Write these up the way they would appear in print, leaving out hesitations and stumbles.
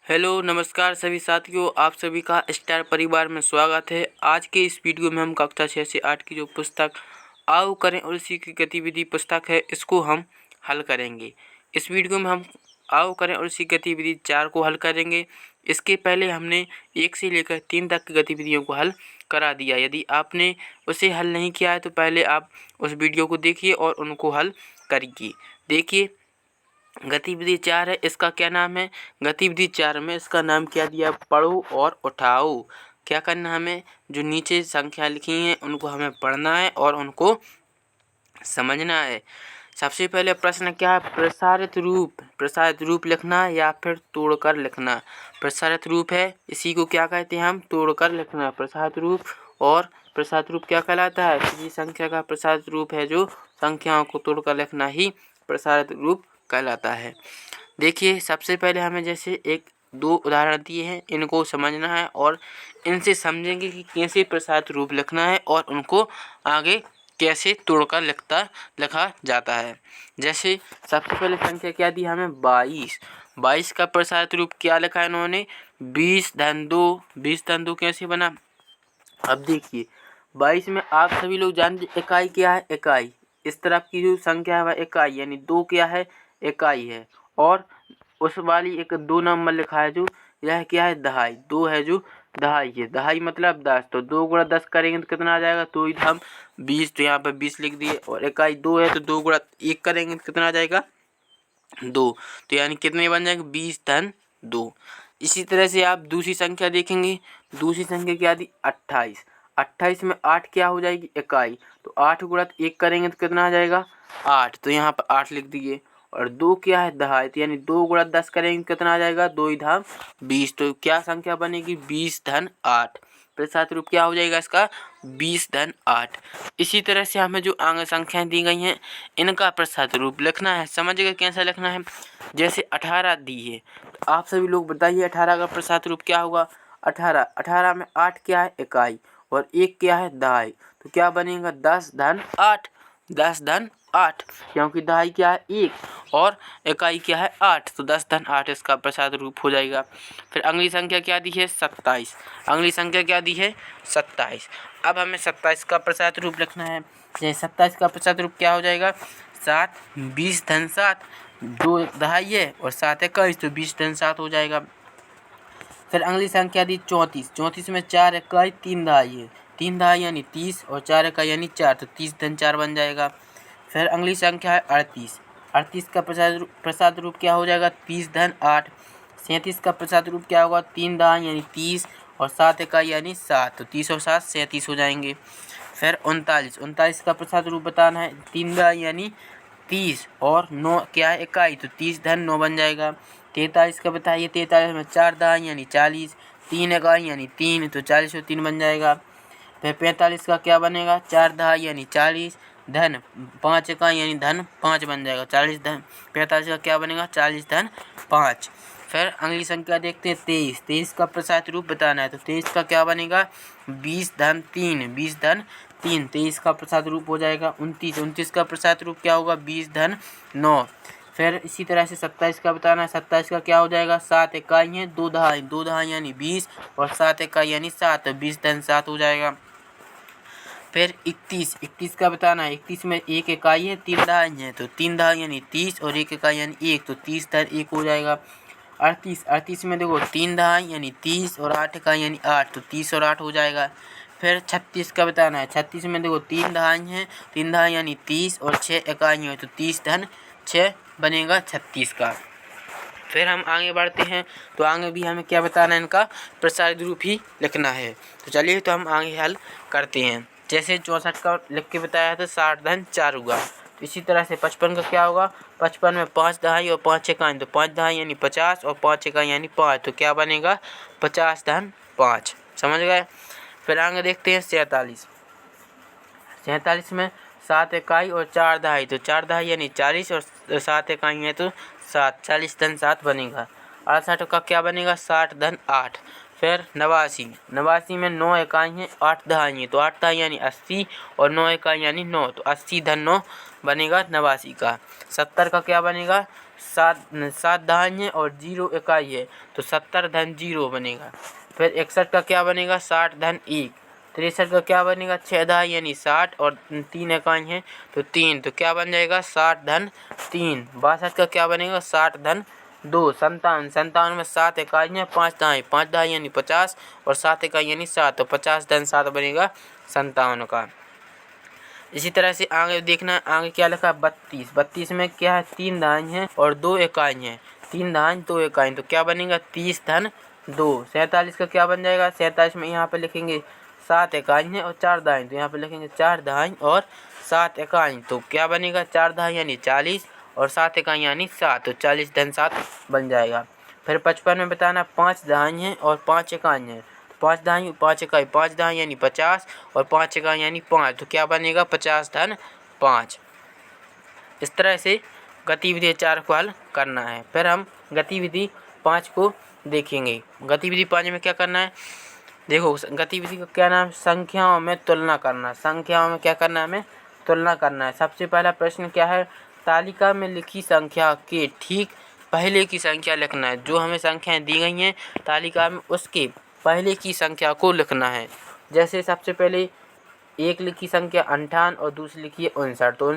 Hello नमस्कार सभी साथियों, आप सभी का स्टार परिवार में स्वागत है। आज के इस वीडियो में हम कक्षा 6 से 8 की जो पुस्तक आओ करें और इसी की गतिविधि पुस्तक है, इसको हम हल करेंगे। इस वीडियो में हम आओ करें और इसी गतिविधि 4 को हल करेंगे। इसके पहले हमने 1 से लेकर 3 तक की गतिविधियों को हल करा दिया। यदि आपने उसे हल नहीं किया है तो पहले आप उस वीडियो को देखिए और उनको हल करिए। देखिए, गतिविधि 4 है, इसका क्या नाम है? गतिविधि 4 में इसका नाम क्या दिया? पढ़ो और उठाओ। क्या करना है हमें? जो नीचे संख्या लिखी हैं उनको हमें पढ़ना है और उनको समझना है। सबसे पहले प्रश्न क्या है? प्रसारित रूप लिखना या फिर तोड़कर लिखना। प्रसारित रूप है, इसी को क्या कहते हैं हम? तोड़कर लिखना। प्रसारित रूप और प्रसारित रूप क्या कहलाता है? किसी संख्या का प्रसारित रूप है जो संख्याओं को तोड़कर लिखना ही प्रसारित रूप कहलाता है। देखिए, सबसे पहले हमें जैसे 1-2 उदाहरण दिए हैं, इनको समझना है और इनसे समझेंगे कि कैसे प्रसारित रूप लिखना है और उनको आगे कैसे तोड़कर लिखा जाता है। जैसे सबसे पहले संख्या क्या दी हमें? 22। 22 का प्रसारित रूप क्या लिखा है इन्होंने? 20-2। 20-2 कैसे बना? अब देखिए, 22 में आप सभी लोग जानते इकाई क्या है? इकाई इस तरफ की जो संख्या है वह इकाई, यानी 2 क्या है? इकाई है। और उस वाली एक 2 नंबर लिखा है जो, यह क्या है? दहाई। 2 है जो दहाई है। दहाई मतलब 10, तो 2 गुणा 10 करेंगे तो कितना आ जाएगा? तो हम 20, तो यहाँ पर 20 लिख दिए। और इकाई 2 है तो 2 गुणा 1 करेंगे तो कितना आ जाएगा? 2। तो यानी कितने बन जाएंगे? 20-2। इसी तरह से आप दूसरी संख्या देखेंगे। दूसरी संख्या क्या दी? 28। 28 में 8 क्या हो जाएगी? इकाई। तो 8 गुणा 1 करेंगे तो कितना आ जाएगा? 8। तो यहाँ पर 8 लिख दिए। और 2 क्या है? दहाई। तो यानी 2 गुणा 10 करेंगे कितना आ जाएगा? 2-20। तो क्या संख्या बनेगी? 20-8। प्रसारित रूप क्या हो जाएगा इसका? 20-8। इसी तरह से हमें जो आगे संख्याएं दी गई हैं इनका प्रसारित रूप लिखना है। समझिएगा कैसा लिखना है। जैसे 18 दी है, तो आप सभी लोग बताइए 18 का प्रसारित रूप क्या होगा? 18 में 8 क्या है? इकाई। और 1 क्या है? दहाई। तो क्या बनेगा? 10-8। 10-8, क्योंकि दहाई क्या है? 1 और इकाई क्या है? 8। तो 10-8 इसका प्रसारित रूप हो जाएगा। फिर अगली संख्या क्या दी है? 27। अगली संख्या क्या दी है? 27। अब हमें 27 का प्रसारित रूप लिखना है। जैसे 27 का प्रसारित रूप क्या हो जाएगा? 7। 20-7, 2 दहाई है और 7 इकाई, तो 20-7 हो जाएगा। फिर अगली संख्या दी 34। 34 में 4 इकाई 3 दहाई है। 3 दहाई यानी 30 और 4 इकाई यानी 4, तो 30-4 बन जाएगा। फिर अगली संख्या है 38। 38 का प्रसारित रूप क्या हो जाएगा? 30-8। 37 का प्रसारित रूप क्या होगा? 3 दहाई यानी 30 और 7 इकाई यानी 7, तो 30 और 7 37 हो जाएंगे। फिर 39। 39 का प्रसारित रूप बताना है। 3 दहाई यानी 30 और 9 क्या है? इकाई, तो 30-9 बन जाएगा। 43 का बताइए। 43 में 4 दहाई यानी 40, 3 इकाई यानी 3, तो 40 और 3 बन जाएगा। फिर 45 का क्या बनेगा? 4 दहाई यानी 40, धन 5 इकाई यानी धन 5 बन जाएगा। 45 का क्या बनेगा? 40-5। फिर अगली संख्या देखते हैं 23। 23 का प्रसारित रूप बताना है, तो 23 का क्या बनेगा? 20-3। 20-3, 23 का प्रसारित रूप हो जाएगा। 29। 29 का प्रसारित रूप क्या होगा? 20-9। फिर इसी तरह से 27 का बताना है। 27 का क्या हो जाएगा? 7 इकाई हैं 2 दहाई, 2 दहाई यानी 20 और 7 इकाई यानी 7, 20-7 हो जाएगा। फिर 31। 31 का बताना है। 31 में 1 इकाई है 3 दहाई हैं, तो 3 दहाई यानी 30 और 1 इकाई यानी 1, तो 30-1 हो जाएगा। 38। 38 में देखो 3 दहाई यानी 30 और 8 इकाई यानी 8, तो 30 और 8 हो जाएगा। फिर 36 का बताना है। 36 में देखो 3 दहाई हैं, 3 दहाई यानी 30 और 6 इकाई हैं, तो 30-6 बनेगा 36 का। फिर हम आगे बढ़ते हैं, तो आगे भी हमें क्या बताना है? इनका प्रसारित रूप ही लिखना है। तो चलिए, तो हम आगे हल करते हैं। जैसे 64 का लिख के बताया था 60-4 हुआ। तो इसी तरह से 55 का क्या होगा? 55 में 5 दहाई और 5 इकाई, तो 5 दहाई यानी 50 और 5 इकाई यानी 5, तो क्या बनेगा? 50-5। समझ गए? फिर आगे देखते हैं 47। 47 में 7 इकाई और 4 दहाई, तो 4 दहाई यानी 40 और 7 इकाई है, तो 7, 40-7 बनेगा। 68 का क्या बनेगा? 60-8। फिर 89। 89 में 9 इकाई हैं 8 दहाई हैं, तो 8 दहाई यानी 80 और 9 इकाई यानी 9, तो 80-9 बनेगा 89 का। 70 का क्या बनेगा? सात सात दहाई है और 0 इकाई है तो 70 धन 0 बनेगा। फिर 61 का क्या बनेगा 60 धन 1। 63 का क्या बनेगा 6 दहाई यानी 60 और 3 इकाई है तो 3, तो क्या बन जाएगा 60 धन 3। 62 का क्या बनेगा 60 धन 2। 57, 57 में 7 इकाई है 5 दहाई, 5 दहाई यानी 50 और 7 इकाई यानी 7, तो 50 धन 7 बनेगा 57 का। इसी तरह से आगे देखना, आगे क्या लिखा है 32। 32 में क्या है 3 दहाई है और 2 इकाई है, 3 दहाई 2 इकाई, तो क्या बनेगा 30 धन 2। 47 का क्या बन जाएगा 47 में यहाँ पे लिखेंगे 7 इकाई है और 4 दहाई, तो यहाँ पे लिखेंगे 4 दहाई और 7 इकाई, तो क्या बनेगा 4 दहाई यानी 40 और 7 इकाई यानी 7, तो 40 धन 7 बन जाएगा। फिर 55 में बताना 5 दहाई है और 5 इकाई है, 5 दहाई 5 इकाई, 5 दहाई यानी 50 और 5 इकाई यानी 5, तो क्या बनेगा 50 धन 5। इस तरह से गतिविधि 4 को हल करना है। फिर हम गतिविधि 5 को देखेंगे। गतिविधि 5 में क्या करना है, देखो गतिविधि का क्या नाम, संख्याओं में तुलना करना। संख्याओं में क्या करना है, हमें तुलना करना है। सबसे पहला प्रश्न क्या है, तालिका में लिखी संख्या के ठीक पहले की संख्या लिखना है। जो हमें संख्याएं दी गई हैं तालिका में उसके पहले की संख्या को लिखना है। जैसे सबसे पहले एक लिखी संख्या 58 और दूसरी लिखी है 59, तो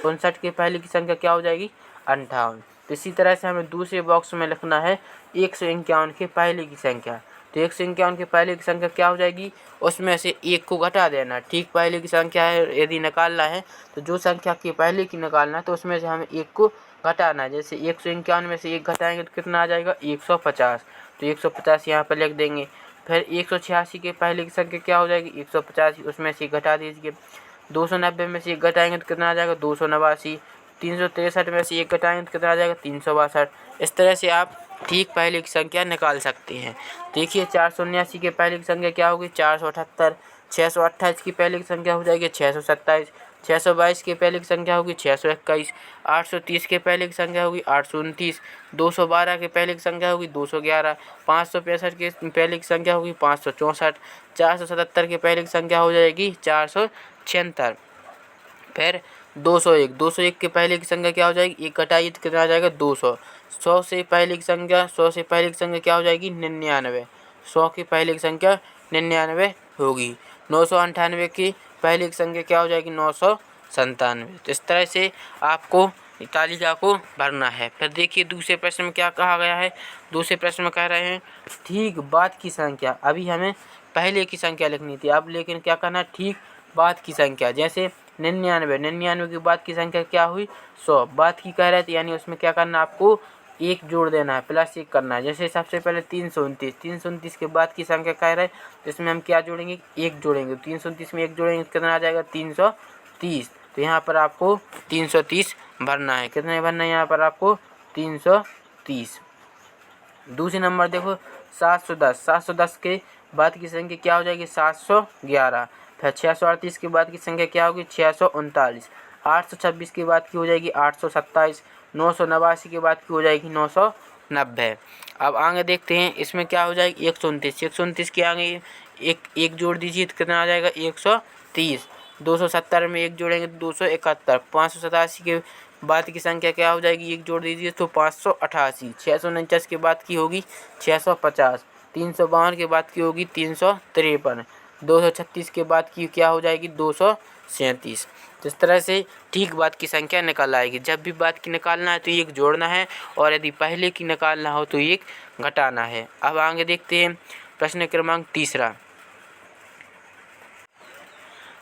59 के पहले की संख्या क्या हो जाएगी 58। तो इसी तरह से हमें दूसरे बॉक्स में लिखना है 151 के पहले की संख्या, तो 151 के पहले की संख्या क्या हो जाएगी, उसमें से 1 को घटा देना। ठीक पहले की संख्या है यदि निकालना है तो जो संख्या के पहले की निकालना है तो उसमें से हमें 1 को घटाना है। जैसे 151 में से 1 घटाएंगे तो कितना आ जाएगा 150, तो 150 यहाँ पर लिख देंगे। फिर 186 के पहले की संख्या क्या हो जाएगी 185, उसमें से घटा दीजिए। 290 में से 1 घटाएंगे तो कितना आ जाएगा 289। 363 में से 1 घटाएंगे तो कितना आ जाएगा 362। इस तरह से आप ठीक पहले की संख्या निकाल सकते हैं। देखिए 479 के पहले की संख्या क्या होगी 478। 628 की पहले की संख्या हो जाएगी 627। 622 के पहले की संख्या होगी 621। 830 के पहले की संख्या होगी 829। 212 के पहले की संख्या होगी 211। 565 के पहले की संख्या होगी 564। 477 के पहले की संख्या हो जाएगी 476। फिर 201 के पहले की संख्या क्या हो जाएगी 1 घटाइए तो कितना आ जाएगा 200। 100 से पहले की संख्या क्या हो जाएगी 99। 100 के पहले की संख्या 99 होगी। 998 की पहले की संख्या क्या हो जाएगी 997। तो इस तरह से आपको तालिका को भरना है। फिर देखिए दूसरे प्रश्न में क्या कहा गया है, दूसरे प्रश्न में कह रहे हैं ठीक बाद की संख्या। अभी हमें पहले की संख्या लिखनी थी, अब लेकिन क्या करना है ठीक बाद की संख्या। जैसे 99 के बाद की संख्या क्या हुई 100, बाद की कह रहे थे यानी उसमें क्या करना आपको 1 जोड़ देना है, प्लस 1 करना है। जैसे सबसे पहले 329 के बाद की संख्या कह रहे हैं तो इसमें हम क्या जोड़ेंगे 1 जोड़ेंगे। 329 में 1 जोड़ेंगे तो कितना आ जाएगा 330, तो यहाँ पर आपको 330 भरना है। कितने भरना है यहाँ पर आपको 330। दूसरे नंबर देखो 710 के बाद की संख्या क्या हो जाएगी 711। फिर 638 के बाद की संख्या क्या होगी 639। 826 के बाद की हो जाएगी 827। 989 के बाद की हो जाएगी 990। अब आगे देखते हैं इसमें क्या हो जाएगी 129 के आगे एक जोड़ दीजिए तो कितना आ जाएगा 130। 270 में 1 जोड़ेंगे तो 271। 587 के बाद की संख्या क्या हो जाएगी 1 जोड़ दीजिए तो 588। 649 के बाद की होगी 650। 352 के बाद की होगी 353। 236 के बाद की क्या हो जाएगी 237। तो इस तरह से ठीक बाद की संख्या निकल आएगी। जब भी बाद की निकालना है तो 1 जोड़ना है और यदि पहले की निकालना हो तो 1 घटाना है। अब आगे देखते हैं प्रश्न क्रमांक तीसरा।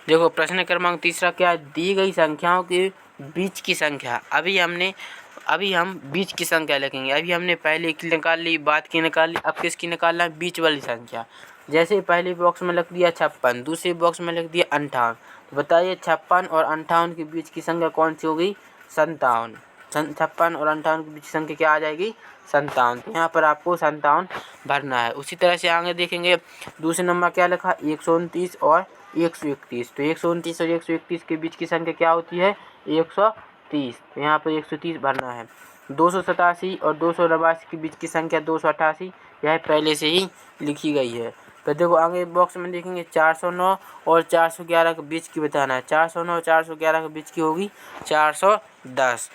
देखो प्रश्न क्रमांक तीसरा क्या है, दी गई संख्याओं के बीच की संख्या। अभी हम बीच की संख्या लिखेंगे। अभी हमने पहले की निकाल ली, बाद की निकाल ली, अब किसकी निकालना है बीच वाली संख्या। जैसे पहले बॉक्स में लिख दिया 56, दूसरे बॉक्स में लिख दिया 58, तो बताइए 56 और 58 के बीच की संख्या कौन सी होगी 57। 56 और 58 के बीच की संख्या क्या आ जाएगी 57, तो यहाँ पर आपको 57 भरना है। उसी तरह से आगे देखेंगे दूसरे नंबर क्या लिखा 129 और 131, तो 129 और 131 के बीच की संख्या क्या होती है 130, तो यहाँ पर 130 भरना है। 287 और 289 के बीच की संख्या 288, यह पहले से ही लिखी गई है। फिर देखो आगे बॉक्स में देखेंगे 409 और 411 के बीच की बताना है। 409 और 411 के बीच की होगी 410।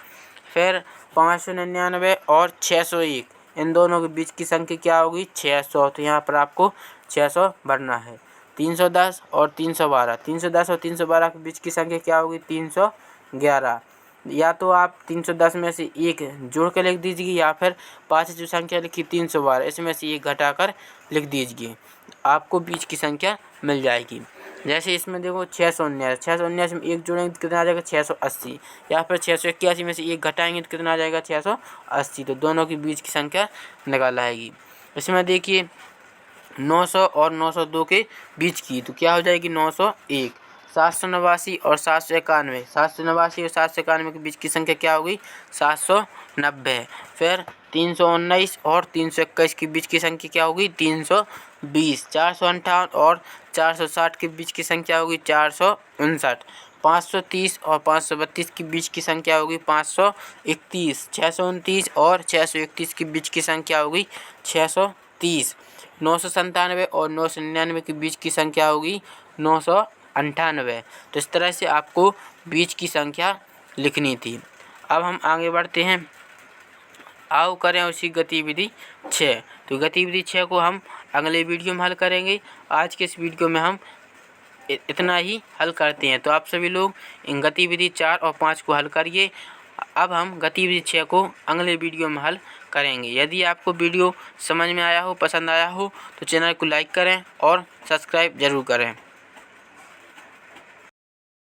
फिर 599 और 601, इन दोनों के बीच की संख्या क्या होगी 600। तो यहाँ पर आपको 600 भरना है। 310 और 312, 310 और 312 के बीच की संख्या क्या होगी 311। या तो आप 310 में से एक जोड़ कर लिख दीजिए, या फिर 5 जो संख्या लिखी 312, इसमें से एक घटाकर लिख दीजिए, आपको बीच की संख्या मिल जाएगी। जैसे इसमें देखो 619 में एक जोड़ेंगे तो कितना आ जाएगा 680, या फिर 681 में से एक घटाएंगे तो कितना आ जाएगा 680। तो दोनों के बीच की संख्या निकाल आएगी। इसमें देखिए 900 और 902 के बीच की, तो क्या हो जाएगी 901। 789 और 791, 789 और 791 के बीच की संख्या क्या होगी 790। फिर 319 और 321 के बीच की संख्या क्या होगी 320। 458 और 460 के बीच की संख्या होगी 459। 530 और 532 के बीच की संख्या होगी 531। 629 और 631 के बीच की संख्या होगी 630। 997 और 999 के बीच की संख्या होगी 998। तो इस तरह से आपको बीच की संख्या लिखनी थी। अब हम आगे बढ़ते हैं, आओ करें उसी गतिविधि 6। तो गतिविधि 6 को हम अगले वीडियो में हल करेंगे। आज के इस वीडियो में हम इतना ही हल करते हैं। तो आप सभी लोग इन गतिविधि 4 और 5 को हल करिए। अब हम गतिविधि 6 को अगले वीडियो में हल करेंगे। यदि आपको वीडियो समझ में आया हो, पसंद आया हो, तो चैनल को लाइक करें और सब्सक्राइब ज़रूर करें।